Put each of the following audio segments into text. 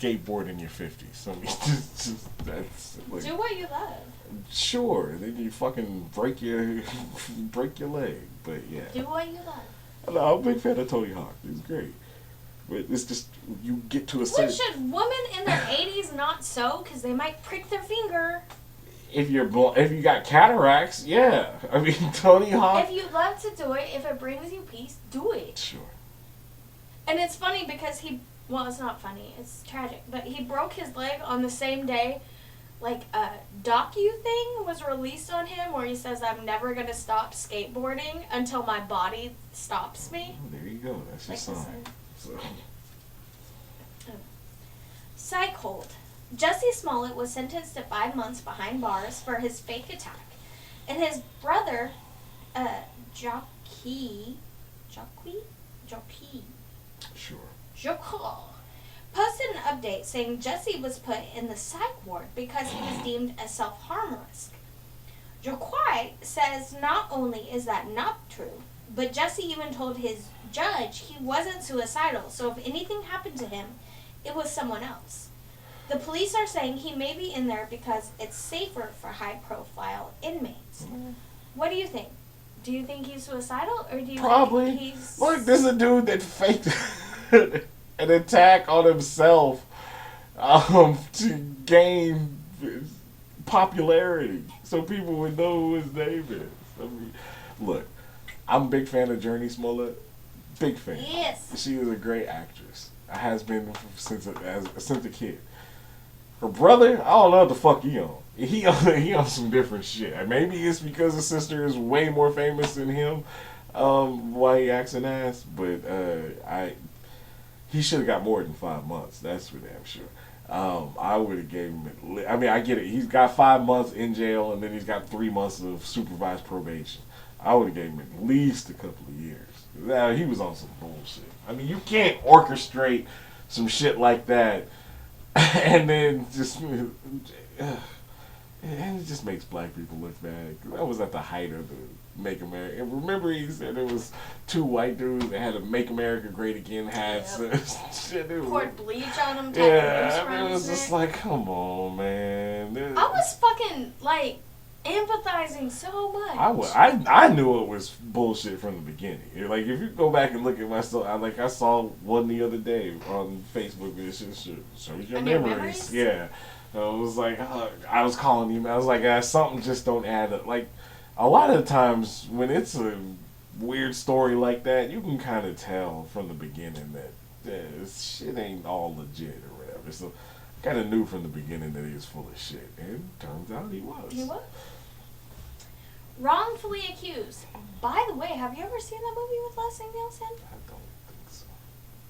skateboard in your 50s. So I mean, that's like, Do what you love. sure. Then you fucking break your break your leg, but yeah. Do what you love. I know, I'm a big fan of Tony Hawk. He's great, but it's just you get to a certain. What should women in their 80s not sew? Because they might prick their finger. If you got cataracts, yeah. I mean, Tony Hawk. If you love to do it, if it brings you peace, do it. Sure. And it's funny because well, it's not funny, it's tragic, but he broke his leg on the same day, like a docu thing was released on him where he says, I'm never going to stop skateboarding until my body stops me. Oh, there you go. That's your sign. So. Psych hold. Jussie Smollett was sentenced to 5 months behind bars for his fake attack. And his brother, Jockey, Sure. posted an update saying Jussie was put in the psych ward because he was deemed a self-harm risk. Joquai says not only is that not true, but Jussie even told his judge he wasn't suicidal, so if anything happened to him, it was someone else. The police are saying he may be in there because it's safer for high-profile inmates. What do you think? Do you think he's suicidal, or do you Probably. think he's... Look, this is a dude that faked an attack on himself to gain popularity, so people would know who his name is. I mean, look, I'm a big fan of Journey Smollett. Big fan. Yes. She is a great actress. Has been since a kid. Her brother, I don't know what the fuck he on. He on some different shit. Maybe it's because his sister is way more famous than him. Why he acts an ass, but he should have got more than 5 months. That's for damn sure. I would have gave him. I mean, I get it. He's got 5 months in jail, and then he's got 3 months of supervised probation. I would have gave him at least a couple of years. Now, he was on some bullshit. I mean, you can't orchestrate some shit like that, and then just. And it just makes black people look bad. That was at the height of the Make America. And remember, he said it was 2 white dudes that had to Make America Great Again hats. Yep. Shit, poured bleach on them. Yeah, I mean, it was just like, come on, man. I was fucking like empathizing so much. I knew it was bullshit from the beginning. Like, if you go back and look at my stuff, I saw one the other day on Facebook. It shows your memories. Yeah. It was like, I was calling him. I was like, something just don't add up. Like, a lot of times when it's a weird story like that, you can kind of tell from the beginning that this shit ain't all legit or whatever. So I kind of knew from the beginning that he was full of shit. And turns out he was. He was. Wrongfully accused. By the way, have you ever seen that movie with Leslie Nielsen? I don't think so.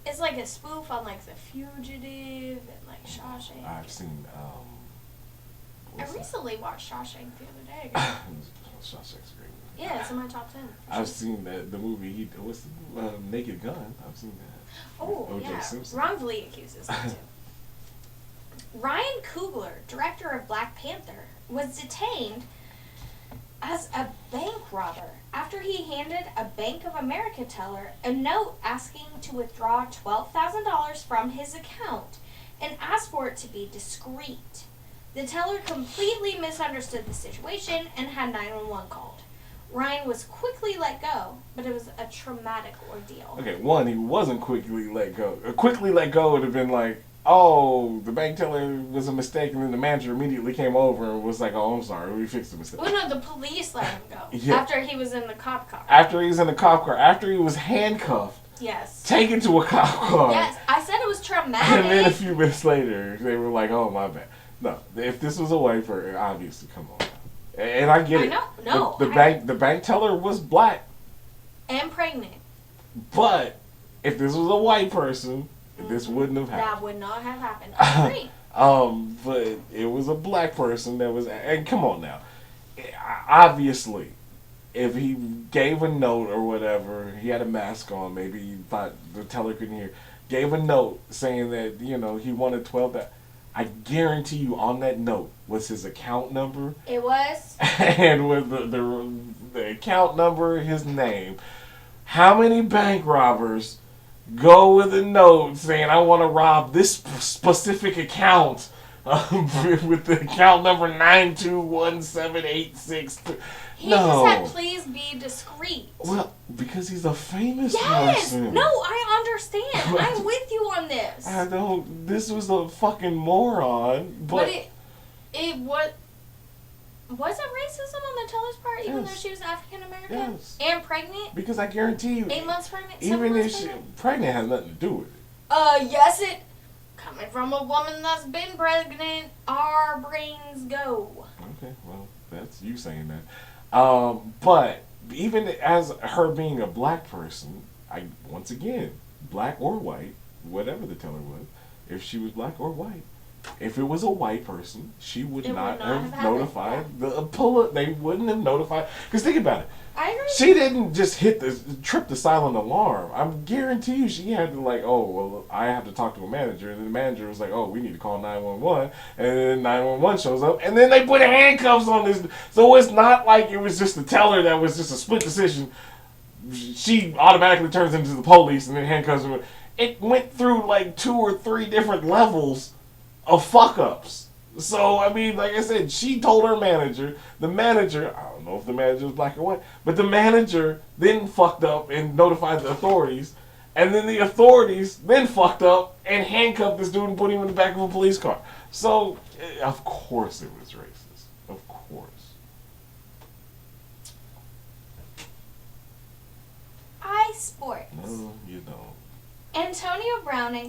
It's like a spoof on like The Fugitive and like Shawshank. I've seen. I recently watched Shawshank the other day. Shawshank's great. Yeah, it's in my top 10. I've seen the movie. What's the Naked Gun? I've seen that. Oh, O.J. yeah. Simpson. Wrongfully accuses me too. Ryan Coogler, director of Black Panther, was detained as a bank robber after he handed a Bank of America teller a note asking to withdraw $12,000 from his account and asked for it to be discreet. The teller completely misunderstood the situation and had 911 called. Ryan was quickly let go, but it was a traumatic ordeal. Okay, one, he wasn't quickly let go. Quickly let go would have been like, oh, the bank teller was a mistake, and then the manager immediately came over and was like, oh, I'm sorry, we fixed the mistake. Well, no, the police let him go. Yeah. After he was in the cop car. After he was in the cop car. After he was handcuffed. Yes. Taken to a cop car. Yes, I said it was traumatic. And then a few minutes later, they were like, oh, my bad. No, if this was a white person, obviously, come on. And I get it. No, the bank teller was black. And pregnant. But if this was a white person, this wouldn't have happened. That would not have happened. I agree. But it was a black person that was, and come on now. Obviously, if he gave a note or whatever, he had a mask on, maybe he thought the teller couldn't hear, gave a note saying that, he wanted 12. I guarantee you on that note was his account number. It was. And with the account number, his name. How many bank robbers go with a note saying, I want to rob this specific account with the account number 9217862. He No. just said, please be discreet. Well, because he's a famous Yes! person. No, I understand. I'm with you on this. I don't. This was a fucking moron. But it was. Was it racism on the teller's part, even though she was African American? Yes. And pregnant? Because I guarantee you. 8 months pregnant? Even if she pregnant has nothing to do with it. Yes, it. Coming from a woman that's been pregnant, our brains go. Okay, well, that's you saying that. But even as her being a black person, once again, black or white, whatever the teller was, if she was black or white, if it was a white person, she would not have notified the police. They wouldn't have notified. Because think about it. I agree. She didn't just trip the silent alarm. I guarantee you she had to I have to talk to a manager. And the manager was like, oh, we need to call 911. And then 911 shows up. And then they put handcuffs on this. So it's not like it was just the teller that was just a split decision. She automatically turns into the police and then handcuffs him. It went through 2 or 3 different levels of fuck-ups. So, I mean, like I said, she told her manager. The manager, I don't know if the manager was black or white, but the manager then fucked up and notified the authorities. And then the authorities then fucked up and handcuffed this dude and put him in the back of a police car. So, of course it was racist. Of course. Sports. No, you don't. Antonio Brown and